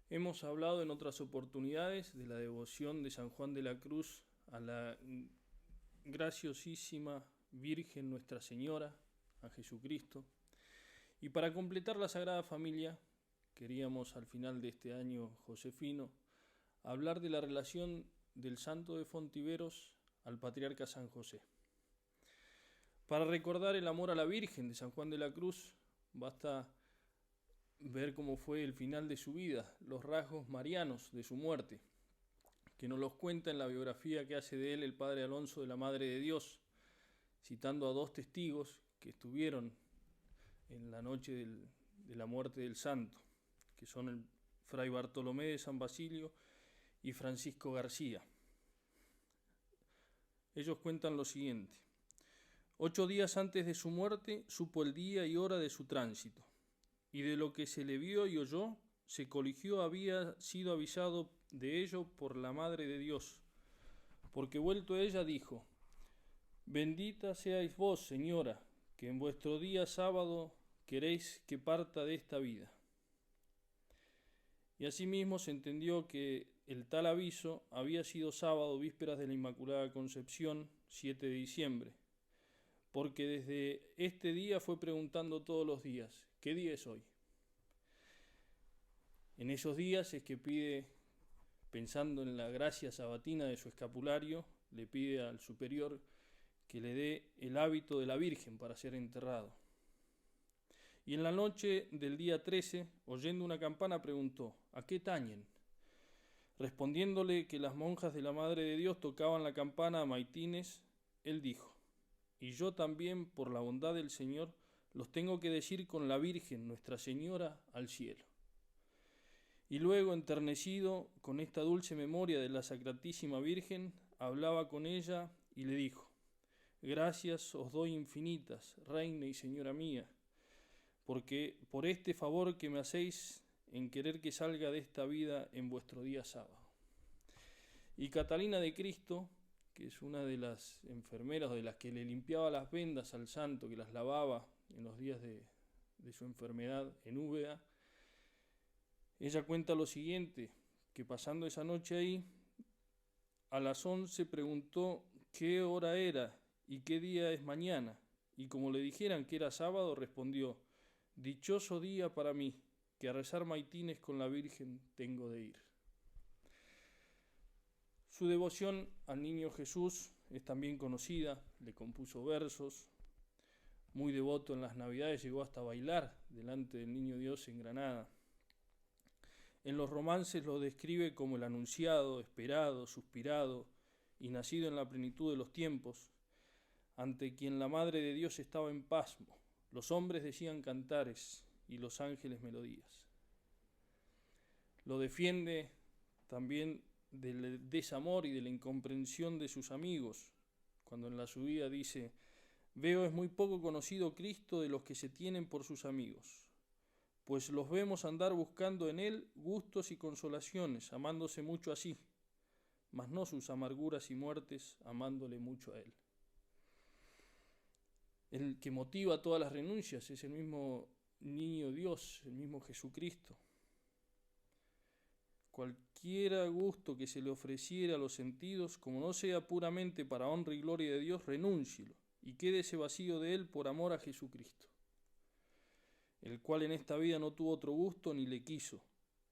Hemos hablado en otras oportunidades de la devoción de San Juan de la Cruz a la graciosísima Virgen Nuestra Señora, a Jesucristo. Y para completar la Sagrada Familia, queríamos al final de este año josefino hablar de la relación del Santo de Fontiveros al Patriarca San José. Para recordar el amor a la Virgen de San Juan de la Cruz, basta ver cómo fue el final de su vida, los rasgos marianos de su muerte, que nos los cuenta en la biografía que hace de él el padre Alonso de la Madre de Dios, citando a dos testigos que estuvieron en la noche de la muerte del santo, que son el fray Bartolomé de San Basilio y Francisco García. Ellos cuentan lo siguiente: 8 días antes de su muerte supo el día y hora de su tránsito, y de lo que se le vio y oyó, se coligió había sido avisado de ello por la Madre de Dios, porque vuelto a ella dijo: Bendita seáis vos, Señora, que en vuestro día sábado queréis que parta de esta vida. Y asimismo se entendió que el tal aviso había sido sábado, vísperas de la Inmaculada Concepción, 7 de diciembre, porque desde este día fue preguntando todos los días: ¿qué día es hoy? En esos días es que pide, pensando en la gracia sabatina de su escapulario, le pide al superior que le dé el hábito de la Virgen para ser enterrado. Y en la noche del día 13, oyendo una campana, preguntó: ¿a qué tañen? Respondiéndole que las monjas de la Madre de Dios tocaban la campana a maitines, él dijo: y yo también, por la bondad del Señor, los tengo que decir con la Virgen, Nuestra Señora, al cielo. Y luego, enternecido con esta dulce memoria de la Sacratísima Virgen, hablaba con ella y le dijo: gracias os doy infinitas, Reina y Señora mía, porque por este favor que me hacéis en querer que salga de esta vida en vuestro día sábado. Y Catalina de Cristo, que es una de las enfermeras, de las que le limpiaba las vendas al santo, que las lavaba en los días de su enfermedad en Úbeda, ella cuenta lo siguiente: que pasando esa noche ahí, a las 11 preguntó qué hora era y qué día es mañana, y como le dijeran que era sábado, respondió: dichoso día para mí, que a rezar maitines con la Virgen tengo de ir. Su devoción al niño Jesús es también conocida, le compuso versos, muy devoto en las Navidades, llegó hasta bailar delante del Niño Dios en Granada. En los romances lo describe como el anunciado, esperado, suspirado y nacido en la plenitud de los tiempos, ante quien la Madre de Dios estaba en pasmo. Los hombres decían cantares y los ángeles melodías. Lo defiende también del desamor y de la incomprensión de sus amigos, cuando en la subida dice: veo es muy poco conocido Cristo de los que se tienen por sus amigos, pues los vemos andar buscando en él gustos y consolaciones, amándose mucho así, mas no sus amarguras y muertes, amándole mucho a él. El que motiva todas las renuncias es el mismo niño Dios, el mismo Jesucristo. Cualquiera gusto que se le ofreciera a los sentidos, como no sea puramente para honra y gloria de Dios, renúncielo y quédese vacío de él por amor a Jesucristo, el cual en esta vida no tuvo otro gusto ni le quiso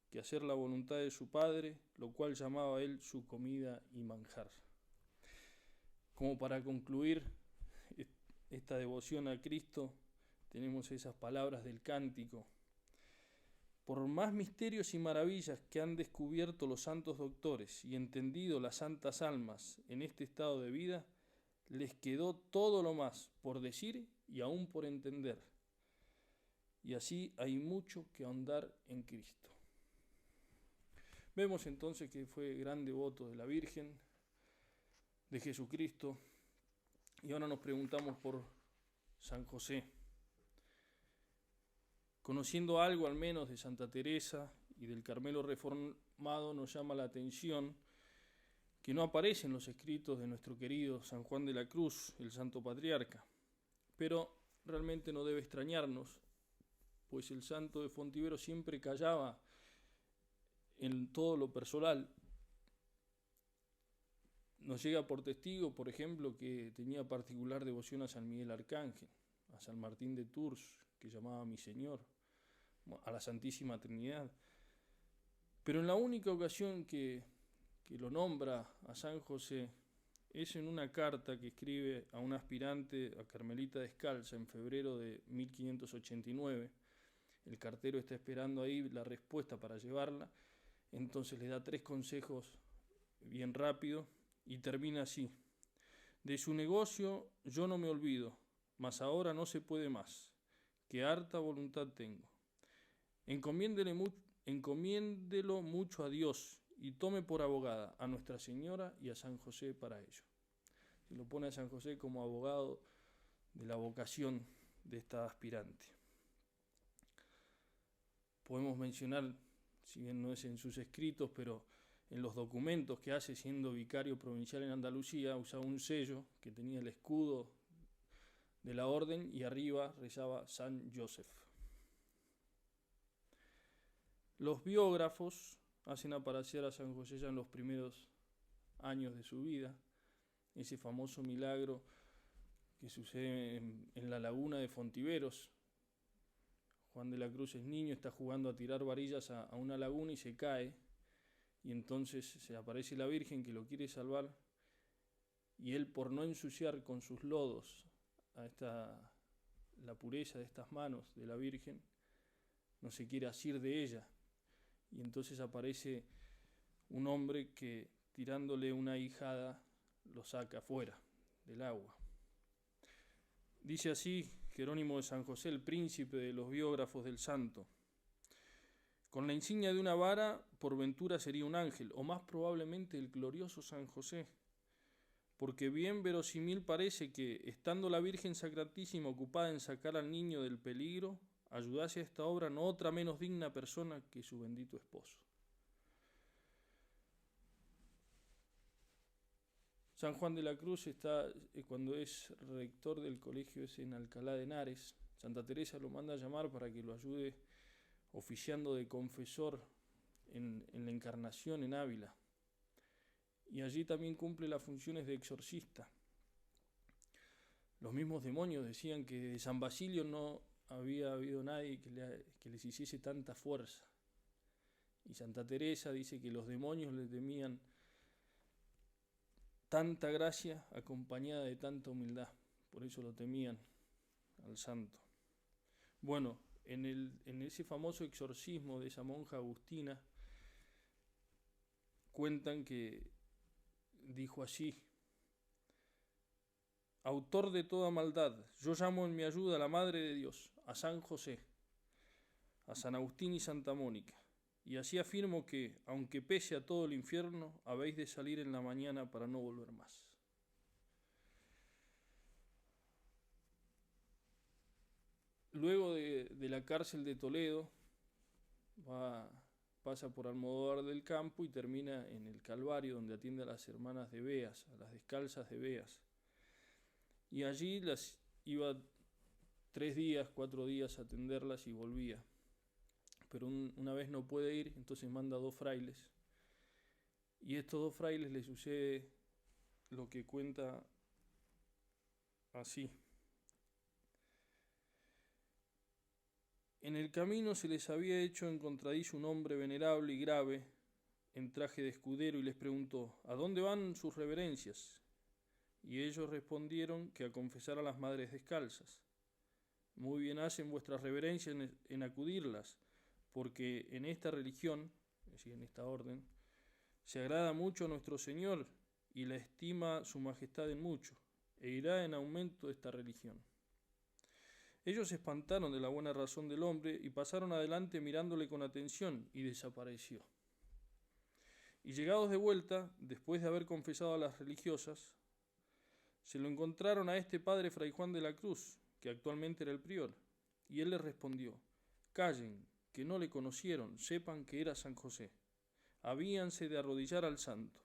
que hacer la voluntad de su Padre, lo cual llamaba a él su comida y manjar. Como para concluir esta devoción a Cristo, tenemos esas palabras del cántico: por más misterios y maravillas que han descubierto los santos doctores y entendido las santas almas en este estado de vida, les quedó todo lo más por decir y aún por entender. Y así hay mucho que ahondar en Cristo. Vemos entonces que fue gran devoto de la Virgen, de Jesucristo, y ahora nos preguntamos por San José. Conociendo algo al menos de Santa Teresa y del Carmelo reformado, nos llama la atención que no aparece en los escritos de nuestro querido San Juan de la Cruz, el Santo Patriarca. Pero realmente no debe extrañarnos, pues el santo de Fontivero siempre callaba en todo lo personal. Nos llega por testigo, por ejemplo, que tenía particular devoción a San Miguel Arcángel, a San Martín de Tours, que llamaba mi Señor, a la Santísima Trinidad. Pero en la única ocasión que lo nombra a San José es en una carta que escribe a un aspirante a Carmelita Descalza en febrero de 1589. El cartero está esperando ahí la respuesta para llevarla, entonces le da 3 consejos bien rápido y termina así: de su negocio yo no me olvido, mas ahora no se puede más, que harta voluntad tengo. Encomiéndelo mucho a Dios y tome por abogada a Nuestra Señora y a San José para ello. Se lo pone a San José como abogado de la vocación de esta aspirante. Podemos mencionar, si bien no es en sus escritos, pero en los documentos que hace siendo vicario provincial en Andalucía, usaba un sello que tenía el escudo de la orden y arriba rezaba San Joseph. Los biógrafos hacen aparecer a San José ya en los primeros años de su vida, ese famoso milagro que sucede en la laguna de Fontiveros. Juan de la Cruz es niño, está jugando a tirar varillas a una laguna y se cae, y entonces se aparece la Virgen que lo quiere salvar, y él, por no ensuciar con sus lodos la pureza de estas manos de la Virgen, no se quiere asir de ella, y entonces aparece un hombre que, tirándole una hijada, lo saca fuera del agua. Dice así Jerónimo de San José, el príncipe de los biógrafos del santo: con la insignia de una vara, por ventura sería un ángel, o más probablemente el glorioso San José, porque bien verosímil parece que, estando la Virgen Sacratísima ocupada en sacar al niño del peligro, ayudase a esta obra no otra menos digna persona que su bendito esposo. San Juan de la Cruz está, cuando es rector del colegio es en Alcalá de Henares. Santa Teresa lo manda a llamar para que lo ayude oficiando de confesor en la Encarnación en Ávila. Y allí también cumple las funciones de exorcista. Los mismos demonios decían que de San Basilio no había habido nadie que les hiciese tanta fuerza. Y Santa Teresa dice que los demonios le temían tanta gracia acompañada de tanta humildad, por eso lo temían al santo. Bueno, en ese famoso exorcismo de esa monja agustina, cuentan que dijo así: autor de toda maldad, yo llamo en mi ayuda a la Madre de Dios, a San José, a San Agustín y Santa Mónica, y así afirmo que, aunque pese a todo el infierno, habéis de salir en la mañana para no volver más. Luego de la cárcel de Toledo, pasa por Almodóvar del Campo y termina en el Calvario, donde atiende a las hermanas de Beas, a las descalzas de Beas. Y allí las iba 3 días, 4 días a atenderlas y volvía. Pero una vez no puede ir, entonces manda 2 frailes. Y a estos 2 frailes les sucede lo que cuenta así: en el camino se les había hecho encontradizo un hombre venerable y grave, en traje de escudero, y les preguntó: ¿a dónde van sus reverencias? Y ellos respondieron que a confesar a las madres descalzas. Muy bien hacen vuestras reverencias en acudirlas, porque en esta religión, es decir, en esta orden, se agrada mucho a nuestro Señor y la estima su majestad en mucho, e irá en aumento esta religión. Ellos se espantaron de la buena razón del hombre y pasaron adelante mirándole con atención, y desapareció. Y llegados de vuelta, después de haber confesado a las religiosas, se lo encontraron a este padre Fray Juan de la Cruz, que actualmente era el prior, y él les respondió: callen, que no le conocieron, sepan que era San José. Habíanse de arrodillar al santo.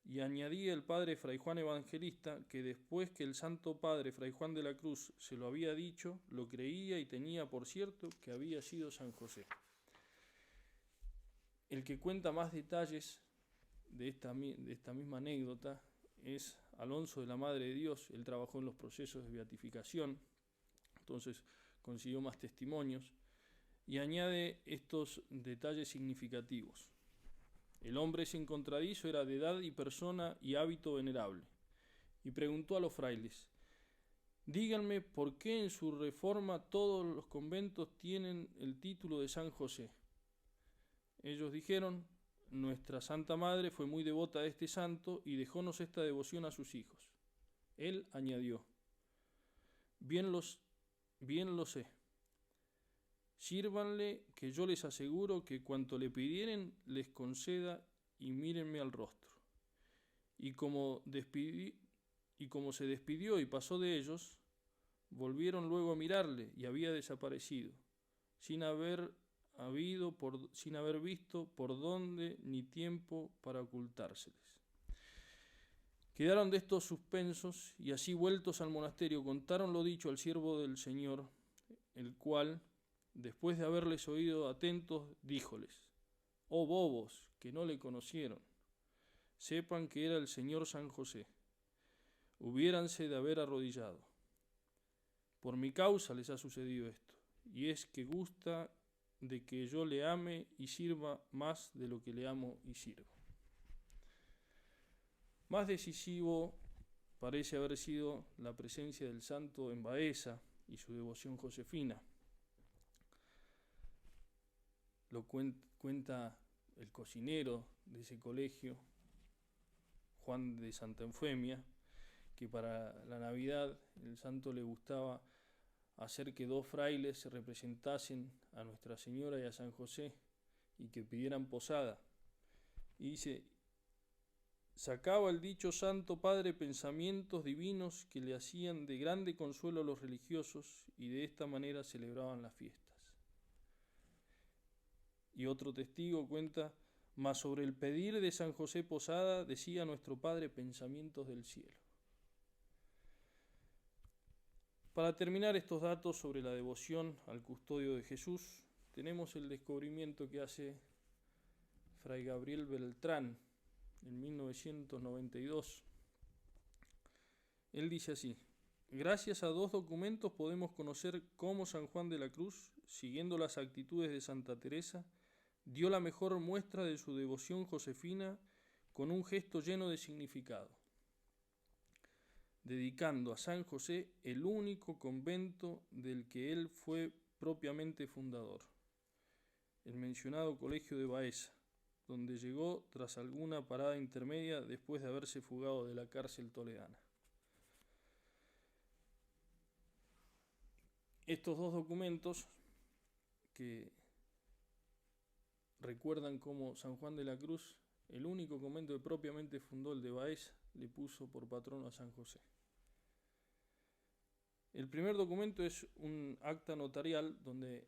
Y añadía el padre Fray Juan Evangelista que después que el santo padre Fray Juan de la Cruz se lo había dicho, lo creía y tenía por cierto que había sido San José. El que cuenta más detalles de esta misma anécdota es Alonso de la Madre de Dios. Él trabajó en los procesos de beatificación, entonces consiguió más testimonios y añade estos detalles significativos. El hombre sin contradizo era de edad y persona y hábito venerable, y preguntó a los frailes: díganme por qué en su reforma todos los conventos tienen el título de San José. Ellos dijeron: nuestra Santa Madre fue muy devota de este santo y dejónos esta devoción a sus hijos. Él añadió: bien lo sé. Sírvanle, que yo les aseguro que cuanto le pidieren les conceda, y mírenme al rostro. Y como se despidió y pasó de ellos, volvieron luego a mirarle, y había desaparecido, sin haber visto por dónde ni tiempo para ocultárseles. Quedaron de estos suspensos, y así vueltos al monasterio contaron lo dicho al siervo del Señor, el cual, después de haberles oído atentos, díjoles: oh bobos, que no le conocieron, sepan que era el Señor San José. Hubiéranse de haber arrodillado. Por mi causa les ha sucedido esto, y es que gusta de que yo le ame y sirva más de lo que le amo y sirvo. Más decisivo parece haber sido la presencia del santo en Baeza y su devoción josefina. Lo cuenta el cocinero de ese colegio, Juan de Santa Eufemia, que para la Navidad el santo le gustaba hacer que dos frailes se representasen a Nuestra Señora y a San José y que pidieran posada. Y dice: sacaba el dicho santo padre pensamientos divinos que le hacían de grande consuelo a los religiosos, y de esta manera celebraban las fiestas. Y otro testigo cuenta: mas sobre el pedir de San José posada, decía nuestro Padre pensamientos del cielo. Para terminar estos datos sobre la devoción al custodio de Jesús, tenemos el descubrimiento que hace Fray Gabriel Beltrán en 1992. Él dice así: gracias a dos documentos podemos conocer cómo San Juan de la Cruz, siguiendo las actitudes de Santa Teresa, dio la mejor muestra de su devoción josefina con un gesto lleno de significado, dedicando a San José el único convento del que él fue propiamente fundador, el mencionado colegio de Baeza, donde llegó tras alguna parada intermedia después de haberse fugado de la cárcel toledana. Estos dos documentos que recuerdan cómo San Juan de la Cruz, el único convento que propiamente fundó, el de Baeza, le puso por patrono a San José. El primer documento es un acta notarial donde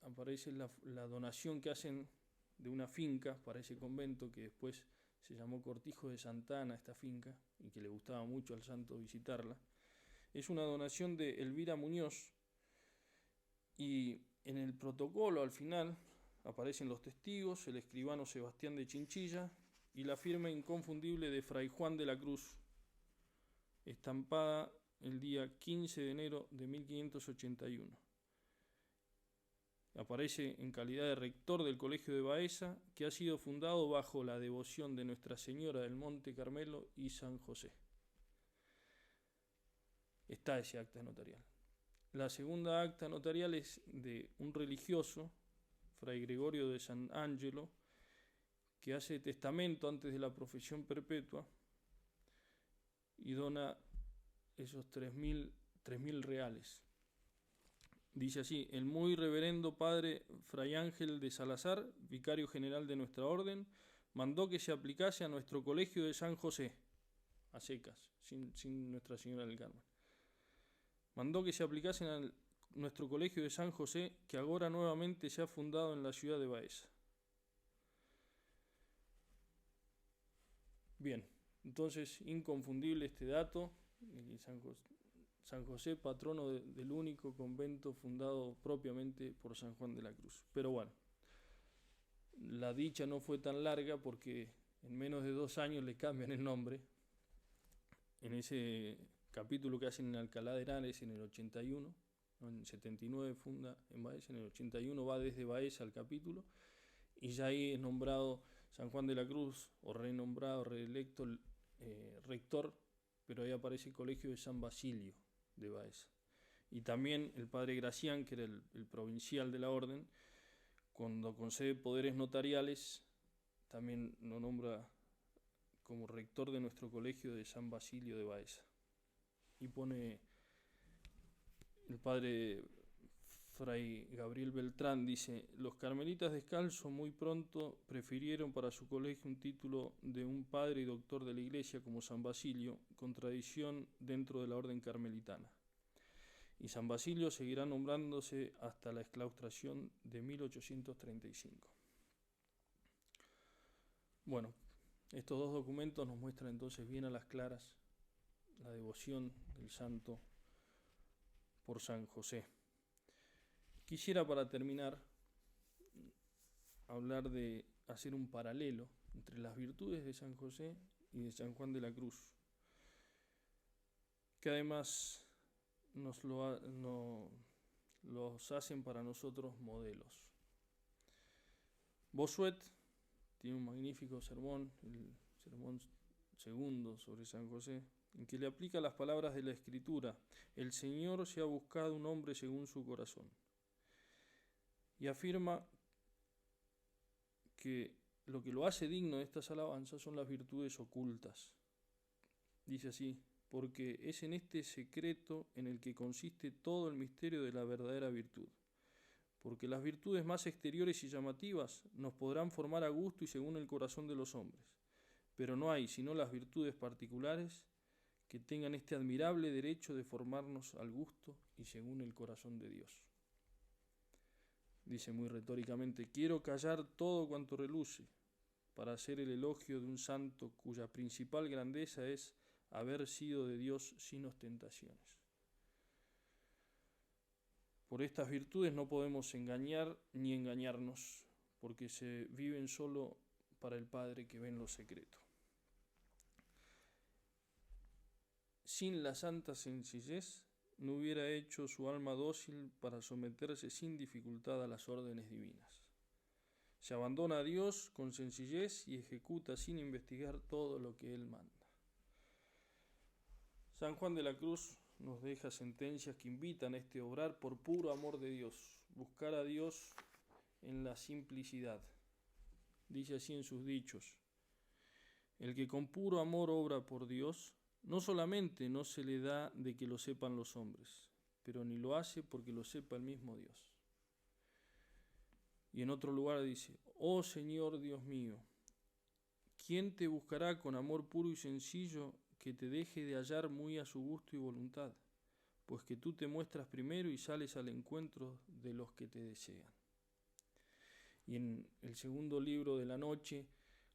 aparece la donación que hacen de una finca para ese convento, que después se llamó Cortijo de Santa Ana, esta finca, y que le gustaba mucho al santo visitarla. Es una donación de Elvira Muñoz, y en el protocolo al final aparecen los testigos, el escribano Sebastián de Chinchilla y la firma inconfundible de Fray Juan de la Cruz, estampada el día 15 de enero de 1581. Aparece en calidad de rector del Colegio de Baeza, que ha sido fundado bajo la devoción de Nuestra Señora del Monte Carmelo y San José. Está ese acta notarial. La segunda acta notarial es de un religioso, Fray Gregorio de San Angelo, que hace testamento antes de la profesión perpetua y dona esos 3.000 reales. Dice así: el muy reverendo padre Fray Ángel de Salazar, vicario general de nuestra orden, mandó que se aplicase a nuestro colegio de San José, a secas, sin Nuestra Señora del Carmen. Mandó que se aplicasen a nuestro colegio de San José, que ahora nuevamente se ha fundado en la ciudad de Baeza. Bien, entonces inconfundible este dato, San José, patrono del único convento fundado propiamente por San Juan de la Cruz. Pero bueno, La dicha no fue tan larga porque en menos de 2 años le cambian el nombre. En ese capítulo que hacen en Alcalá de Henares en el 81, ¿no? En 79 funda en Baeza, en el 81 va desde Baeza al capítulo, y ya ahí es nombrado San Juan de la Cruz, o renombrado, reelecto rector, pero ahí aparece el colegio de San Basilio de Baeza. Y también el padre Gracián, que era el provincial de la orden, cuando concede poderes notariales, también lo nombra como rector de nuestro colegio de San Basilio de Baeza. Y pone el padre Fray Gabriel Beltrán, dice: los carmelitas descalzos muy pronto prefirieron para su colegio un título de un padre y doctor de la iglesia como San Basilio, con tradición dentro de la orden carmelitana. Y San Basilio seguirá nombrándose hasta la exclaustración de 1835. Bueno, estos dos documentos nos muestran entonces bien a las claras la devoción del santo por San José. Quisiera, para terminar, hacer un paralelo entre las virtudes de San José y de San Juan de la Cruz, que además los hacen para nosotros modelos. Bossuet tiene un magnífico sermón, el sermón segundo sobre San José, en que le aplica las palabras de la Escritura: el Señor se ha buscado un hombre según su corazón. Y afirma que lo que lo hace digno de estas alabanzas son las virtudes ocultas. Dice así: porque es en este secreto en el que consiste todo el misterio de la verdadera virtud. Porque las virtudes más exteriores y llamativas nos podrán formar a gusto y según el corazón de los hombres, pero no hay sino las virtudes particulares que tengan este admirable derecho de formarnos al gusto y según el corazón de Dios. Dice muy retóricamente: quiero callar todo cuanto reluce para hacer el elogio de un santo cuya principal grandeza es haber sido de Dios sin ostentaciones. Por estas virtudes no podemos engañar ni engañarnos, porque se viven solo para el Padre que ve en lo secreto. Sin la santa sencillez no hubiera hecho su alma dócil para someterse sin dificultad a las órdenes divinas. Se abandona a Dios con sencillez y ejecuta sin investigar todo lo que Él manda. San Juan de la Cruz nos deja sentencias que invitan a este obrar por puro amor de Dios, buscar a Dios en la simplicidad. Dice así en sus dichos: el que con puro amor obra por Dios, no solamente no se le da de que lo sepan los hombres, pero ni lo hace porque lo sepa el mismo Dios. Y en otro lugar dice: oh Señor Dios mío, ¿quién te buscará con amor puro y sencillo que te deje de hallar muy a su gusto y voluntad? Pues que tú te muestras primero y sales al encuentro de los que te desean. Y en el segundo libro de la noche,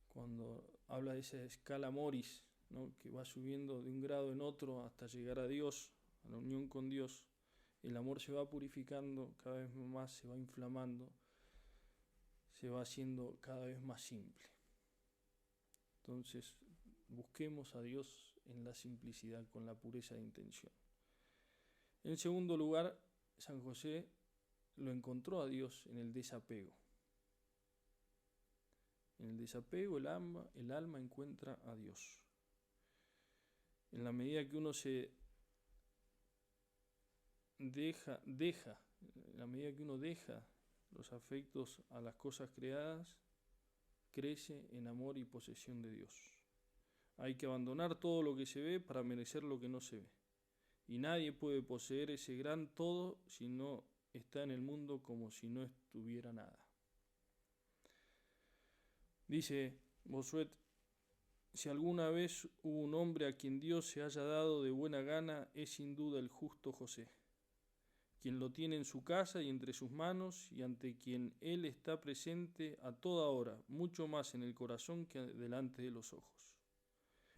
cuando habla de esa escala moris, ¿no?, que va subiendo de un grado en otro hasta llegar a Dios, a la unión con Dios, el amor se va purificando cada vez más, se va inflamando, se va haciendo cada vez más simple. Entonces, busquemos a Dios en la simplicidad, con la pureza de intención. En segundo lugar, San José lo encontró a Dios en el desapego. En el desapego el alma encuentra a Dios. En la medida que uno se en la medida que uno deja los afectos a las cosas creadas, crece en amor y posesión de Dios. Hay que abandonar todo lo que se ve para merecer lo que no se ve. Y nadie puede poseer ese gran todo si no está en el mundo como si no estuviera nada. Dice Bossuet: si alguna vez hubo un hombre a quien Dios se haya dado de buena gana, es sin duda el justo José, quien lo tiene en su casa y entre sus manos, y ante quien Él está presente a toda hora, mucho más en el corazón que delante de los ojos.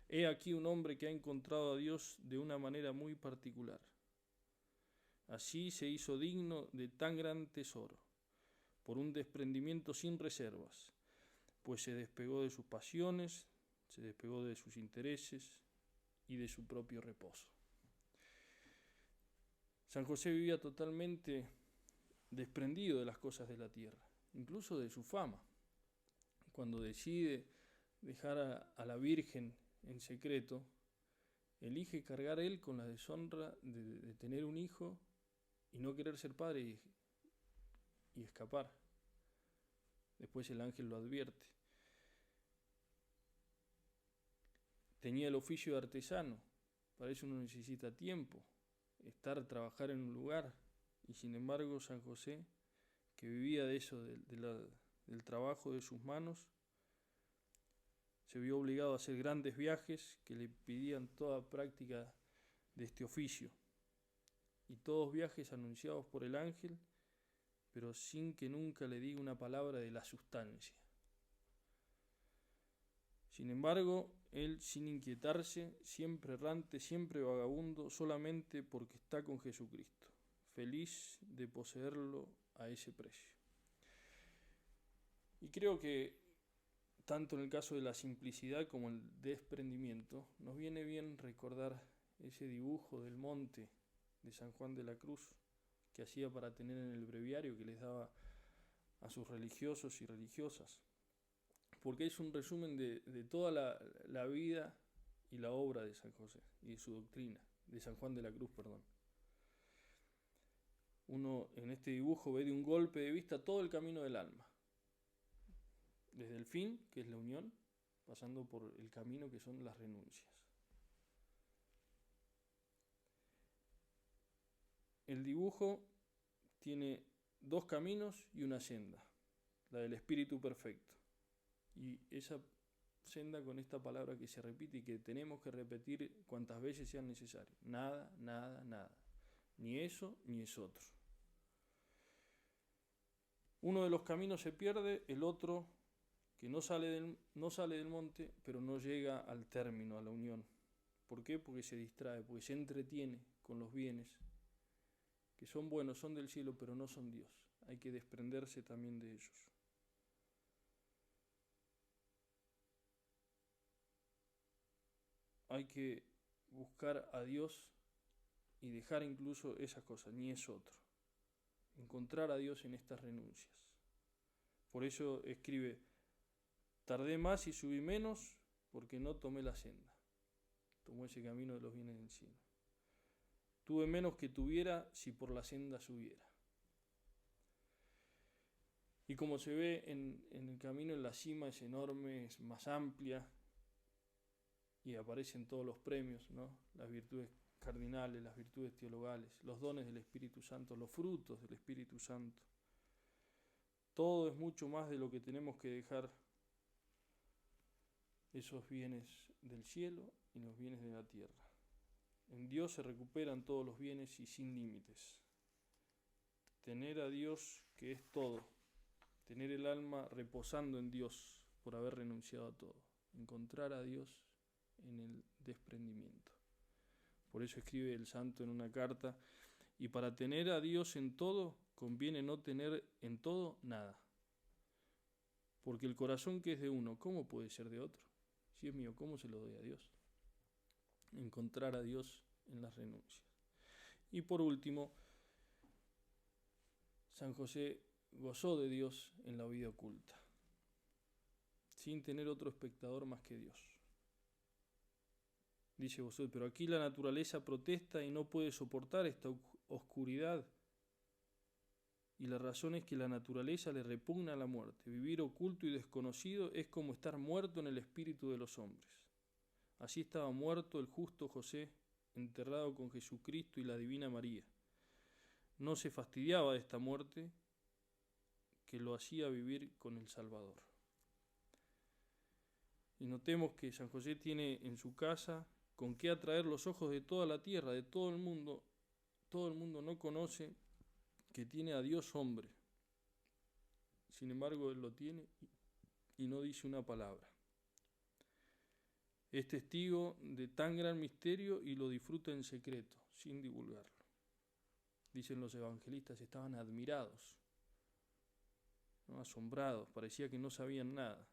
He aquí un hombre que ha encontrado a Dios de una manera muy particular. Así se hizo digno de tan gran tesoro, por un desprendimiento sin reservas, pues se despegó de sus pasiones, se despegó de sus intereses y de su propio reposo. San José vivía totalmente desprendido de las cosas de la tierra, incluso de su fama. Cuando decide dejar a la Virgen en secreto, elige cargar él con la deshonra de tener un hijo y no querer ser padre y escapar. Después el ángel lo advierte. Tenía el oficio de artesano, para eso uno necesita tiempo, trabajar en un lugar, y sin embargo San José, que vivía de eso, del trabajo de sus manos, se vio obligado a hacer grandes viajes que le pedían toda práctica de este oficio, y todos viajes anunciados por el ángel, pero sin que nunca le diga una palabra de la sustancia. Sin embargo, él, sin inquietarse, siempre errante, siempre vagabundo, solamente porque está con Jesucristo, feliz de poseerlo a ese precio. Y creo que tanto en el caso de la simplicidad como el desprendimiento, nos viene bien recordar ese dibujo del monte de San Juan de la Cruz que hacía para tener en el breviario que les daba a sus religiosos y religiosas, porque es un resumen de toda la vida y la obra de San José y de su doctrina, de San Juan de la Cruz, perdón. Uno en este dibujo ve de un golpe de vista todo el camino del alma, desde el fin, que es la unión, pasando por el camino que son las renuncias. El dibujo tiene dos caminos y una senda, la del espíritu perfecto. Y esa senda con esta palabra que se repite y que tenemos que repetir cuantas veces sean necesarias. Nada, nada, nada. Ni eso, ni es otro. Uno de los caminos se pierde, el otro que no sale del monte, pero no llega al término, a la unión. ¿Por qué? Porque se distrae, porque se entretiene con los bienes, que son buenos, son del cielo, pero no son Dios. Hay que desprenderse también de ellos. Hay que buscar a Dios y dejar incluso esas cosas, ni es otro. Encontrar a Dios en estas renuncias. Por eso escribe, tardé más y subí menos porque no tomé la senda. Tomó ese camino de los bienes del cielo. Tuve menos que tuviera si por la senda subiera. Y como se ve en el camino, en la cima es enorme, es más amplia, y aparecen todos los premios, ¿no? Las virtudes cardinales, las virtudes teologales, los dones del Espíritu Santo, los frutos del Espíritu Santo. Todo es mucho más de lo que tenemos que dejar esos bienes del cielo y los bienes de la tierra. En Dios se recuperan todos los bienes y sin límites. Tener a Dios, que es todo. Tener el alma reposando en Dios por haber renunciado a todo. Encontrar a Dios en el desprendimiento. Por eso escribe el santo en una carta, y para tener a Dios en todo, conviene no tener en todo nada. Porque el corazón que es de uno, ¿cómo puede ser de otro? Si es mío, ¿cómo se lo doy a Dios? Encontrar a Dios en las renuncias. Y por último, San José gozó de Dios en la vida oculta, sin tener otro espectador más que Dios. Dice Bossuet, pero aquí la naturaleza protesta y no puede soportar esta oscuridad. Y la razón es que la naturaleza le repugna a la muerte. Vivir oculto y desconocido es como estar muerto en el espíritu de los hombres. Así estaba muerto el justo José, enterrado con Jesucristo y la Divina María. No se fastidiaba de esta muerte que lo hacía vivir con el Salvador. Y notemos que San José tiene en su casa con qué atraer los ojos de toda la tierra, de todo el mundo. Todo el mundo no conoce que tiene a Dios hombre. Sin embargo, él lo tiene y no dice una palabra. Es testigo de tan gran misterio y lo disfruta en secreto, sin divulgarlo. Dicen los evangelistas, estaban admirados ¿no? Asombrados, parecía que no sabían nada.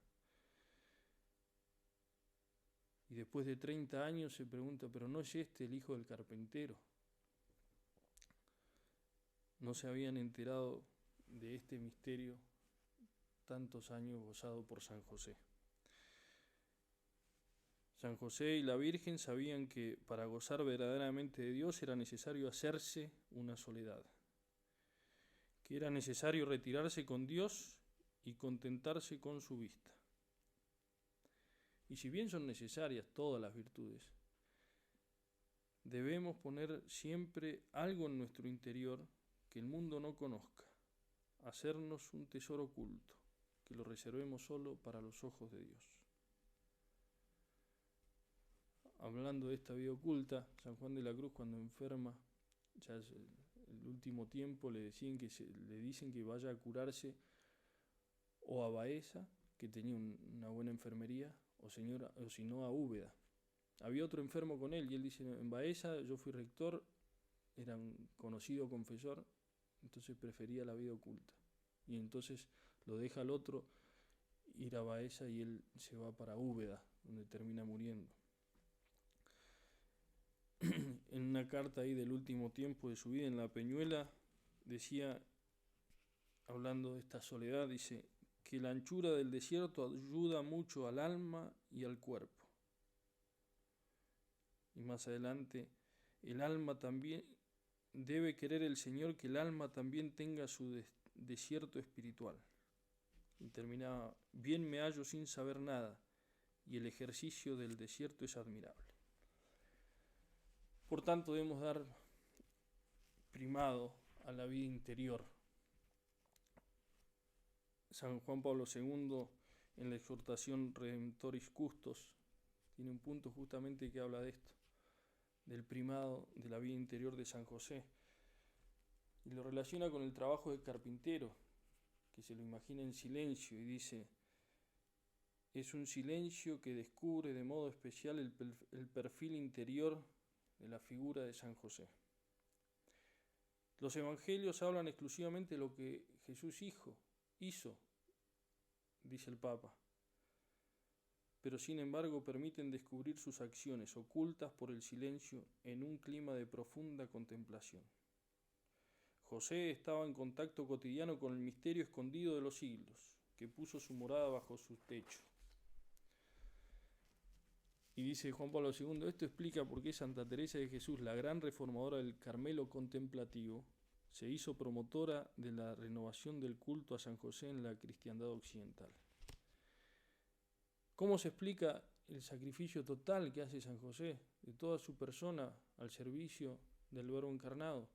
Y después de 30 años se pregunta, ¿pero no es este el hijo del carpintero? No se habían enterado de este misterio tantos años gozado por San José. San José y la Virgen sabían que para gozar verdaderamente de Dios era necesario hacerse una soledad, que era necesario retirarse con Dios y contentarse con su vista. Y si bien son necesarias todas las virtudes, debemos poner siempre algo en nuestro interior que el mundo no conozca, hacernos un tesoro oculto, que lo reservemos solo para los ojos de Dios. Hablando de esta vida oculta, San Juan de la Cruz cuando enferma, ya es el último tiempo, le dicen que vaya a curarse o a Baeza, que tenía una buena enfermería, o si no a Úbeda. Había otro enfermo con él y él dice, en Baeza yo fui rector, era un conocido confesor, entonces prefería la vida oculta. Y entonces lo deja al otro ir a Baeza y él se va para Úbeda, donde termina muriendo. En una carta ahí del último tiempo de su vida en la Peñuela, decía, hablando de esta soledad, dice que la anchura del desierto ayuda mucho al alma y al cuerpo. Y más adelante, el alma también debe querer el Señor que el alma también tenga su desierto espiritual. Y terminaba, bien me hallo sin saber nada, y el ejercicio del desierto es admirable. Por tanto, debemos dar primado a la vida interior. San Juan Pablo II, en la exhortación Redemptoris Custos, tiene un punto justamente que habla de esto, del primado de la vida interior de San José, y lo relaciona con el trabajo del carpintero, que se lo imagina en silencio, y dice, es un silencio que descubre de modo especial el perfil interior de la figura de San José. Los evangelios hablan exclusivamente de lo que Jesús hizo, dice el Papa, pero sin embargo permiten descubrir sus acciones ocultas por el silencio en un clima de profunda contemplación. José estaba en contacto cotidiano con el misterio escondido de los siglos, que puso su morada bajo su techo. Y dice Juan Pablo II, esto explica por qué Santa Teresa de Jesús, la gran reformadora del Carmelo contemplativo, se hizo promotora de la renovación del culto a San José en la cristiandad occidental. ¿Cómo se explica el sacrificio total que hace San José de toda su persona al servicio del Verbo encarnado?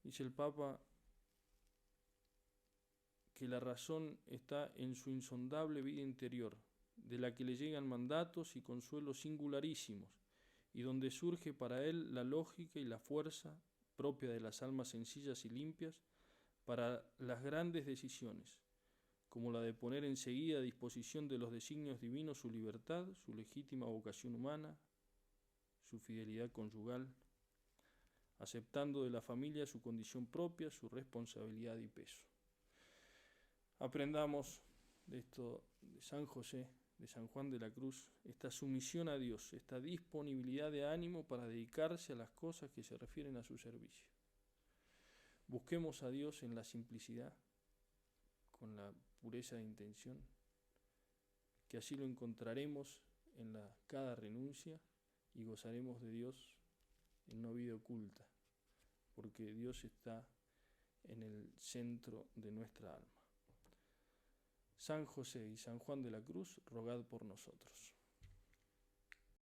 Dice el Papa que la razón está en su insondable vida interior, de la que le llegan mandatos y consuelos singularísimos, y donde surge para él la lógica y la fuerza propia de las almas sencillas y limpias para las grandes decisiones, como la de poner enseguida a disposición de los designios divinos su libertad, su legítima vocación humana, su fidelidad conyugal, aceptando de la familia su condición propia, su responsabilidad y peso. Aprendamos de esto de San José, de San Juan de la Cruz, esta sumisión a Dios, esta disponibilidad de ánimo para dedicarse a las cosas que se refieren a su servicio. Busquemos a Dios en la simplicidad, con la pureza de intención, que así lo encontraremos en cada renuncia y gozaremos de Dios en una vida oculta, porque Dios está en el centro de nuestra alma. San José y San Juan de la Cruz, rogad por nosotros.